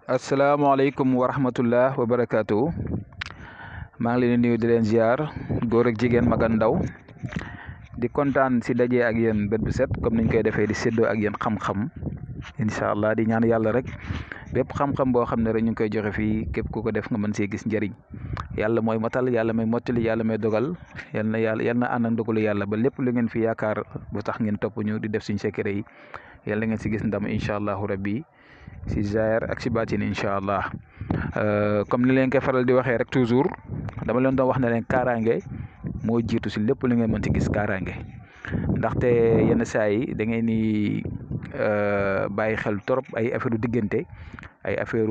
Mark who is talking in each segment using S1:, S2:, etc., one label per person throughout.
S1: asalaamaaleykum wa rahmatullah wa barakaatu maa ngi leen di nuyu di leen ziar góor ak jigéen mag ak ndaw di kontaan si daje ak yéen bët bu set comme niñ koy defee di séddoo ak yéen xam-xam incha allah di ñaan yàlla rek bépp xam-xam boo xam ne rek ñu ngi koy joxe fii képp ku ko def nga mën see gis njëriñ yàlla mooy matal yàlla may mottali yàlla may dogal yal na ànd ak ndogalu yàlla ba lépp lu ngeen fi yaakaar bu tax ngeen topp ñu di def suñ secret yi yàlla ngeen si gis ndam incha allahu rabbi si zaahir ak si baatin incha allah comme ni leen koy faral di waxee rek toujours dama leen doon wax ne leen kaaraange moo jiitu si lépp lu ngeen mën ci gis kaaraange ndaxte yenn saa yi da ngeen ni bàyyi xel trop ay affaire diggante ay affaire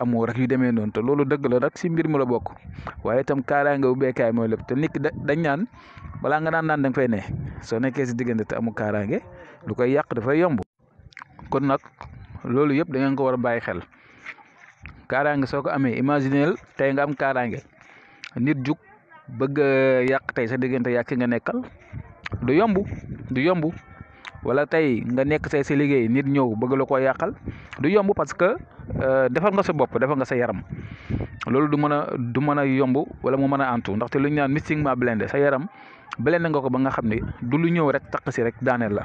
S1: amoo rek yu demee noonu te loolu dëgg la nag si mbir mi la bokk waaye itam kaaraange bu beekaay mooy lépp te nit ki dañ naan balaa nga naan da nga fay ne soo nekkee si diggante te amu kaaraange lu koy yàq dafay yomb kon nag loolu yëpp da ngeen ko war a bàyyi xel kaaraange soo ko amee imagineel tey nga am kaaraange nit jug bëgg a yàq tey sa diggante yàq nga nekkal du yomb wala tey nga nekk say sa liggéey nit ñëw bëgg la koo yàqal du yomb parce que defal nga sa bopp defal nga sa yaram loolu du mën a yomb wala mu mën a antu ndaxte lu ñu naan mystiquement blindé sa yaram blindé nga ko ba nga xam ne du lu ñëw rek takk si rek daaneel la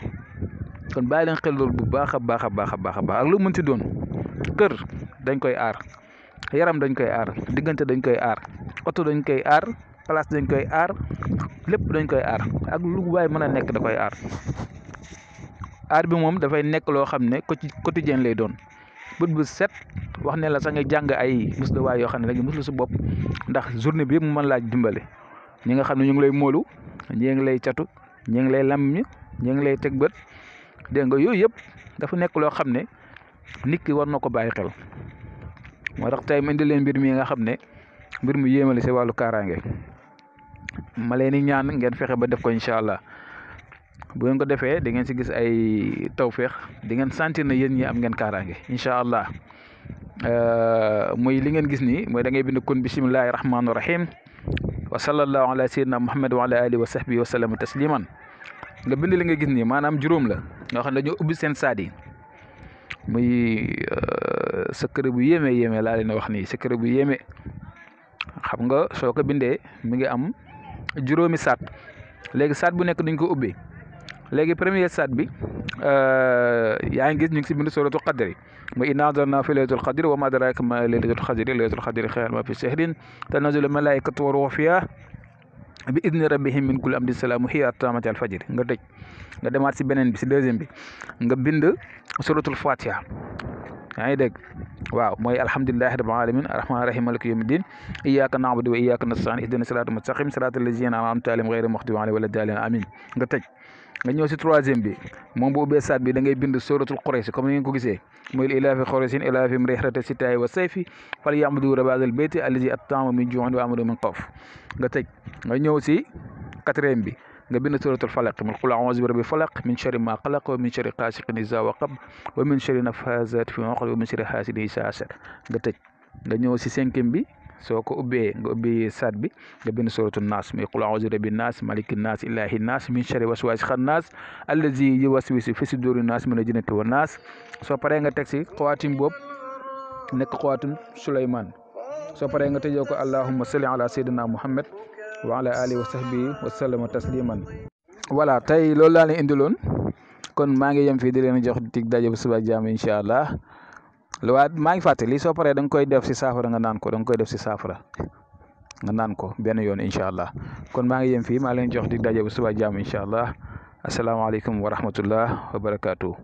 S1: kon bàyyi leen xel loolu bu baax a baax ak lu mën ci doon kër dañ koy aar yaram dañ koy aar diggante dañ koy aar oto dañ koy aar place dañ koy aar lépp dañ koy aar ak lu waay mën a nekk da koy aar bi moom dafay nekk loo xam ne quotidien lay doon bët bu set wax ne la sax nga jàng ay musluwaay yoo xam ne da nga muslu si bopp ndax journée bi yëpp mu mën laa dimbale ñi nga xam ne ñu ngi lay móolu ñi ngi lay catu ñi ngi lay lam ñi ngi lay teg bët dégg nga yooyu yëpp dafa nekk loo xam ne nit ki war na ko bàyyi xel moo tax tey ma indi leen mbir mi nga xam ne mbir mu yéemale si wàllu kaaraange ma leen di ñaan ngeen fexe ba def ko incha allah bu ngeen ko defee da ngeen si gis ay tawféex di ngeen sentir na yéen ñi am ngeen kaaraange incha allah muy li ngeen gis nii mooy da ngay bind kun bisimillahi rahmaani rahim wa sallallahu ala sayyidina muhammad wa ala alihi wa sahbihi wa sallam tasliman nga bind li nga gis nii maanaam juróom la nga xam ne dañoo ubbi seen saad yi muy secret bu yéeme laa leen wax nii secret bu yéeme xam nga soo ko bindee mi ngi am juróomi saat léegi saat bu nekk duñ ko ubbi léegi premier saat bi yaa ngi gis ñu ngi si bind suratul qadri muy inna anzalna fi laylatul qadri wa ma adraka ma laylatul qadri xayrun ma fi shahrin tanazzalu malaikatu wa ruuhu fiha bi idni rabbihim min kulli amrin salaamun hiya hattaa matla'il fajr nga tëj nga demaat si beneen bi si deuxième bi nga bind suratul fatiha yaa ngi dégg waaw mooy alhamdulillahi rabbil alamin arrahmanir rahim maliki yawmiddin iyyaka na'budu wa iyyaka nasta'in ihdina siratal mustaqim siratal ladzina an'amta alayhim ghayril maghdubi alayhim wala daalliin amin nga tëj nga ñëw si troisième bi moom bu ubbee saat bi da ngay bind suratul quraysh comme ni ngeen ko gisee mooy ilaafi qurayshin ilaafihim rihlata shitaa'i wa sayfi falya'budu rabba haazal bayti allazi at'amahum min juu'in wa aamanahum min xawf nga tëj nga ñëw si quatrième bi nga bind suratul falaq min qul a'uuzu bi rabbil falaq min sharri maa xalaq wa min sharri gaasiqin izaa waqab wa min sharri naffaasaati fil 'uqad wa min sharri haasidin izaa hasad nga tëj nga ñëw si cinquième bi soo ko ubbee nga ubbi saat bi nga bind suratul naas muy qul a'uuzu bi rabbin naas malikin naas ilaahin naas min sharri waswaasil xannaas allazi yuwaswisu fi suduurin naas mina jinnati wan naas soo paree nga teg si xawaatim boobu nekk xawaatim Suleymaan soo paree nga tëjee ko allahumma salli ala sayyidina muhammad wa ala alihi wa sahbihi wa sallama tasliman voilà tey loolu laa leen indiloon kon maa ngi yem fii di leen jox dig daje bu suba ak jàmm incha allah waaye maa ngi fàtte lii soo paree da nga koy def si saafara nga naan ko nga naan ko benn yoon incha allah kon maa ngi yem fii maa leen jox dig daje bu suba ak jàmm incha allah asalaamaaleykum wa rahmatullah wa barakaatu.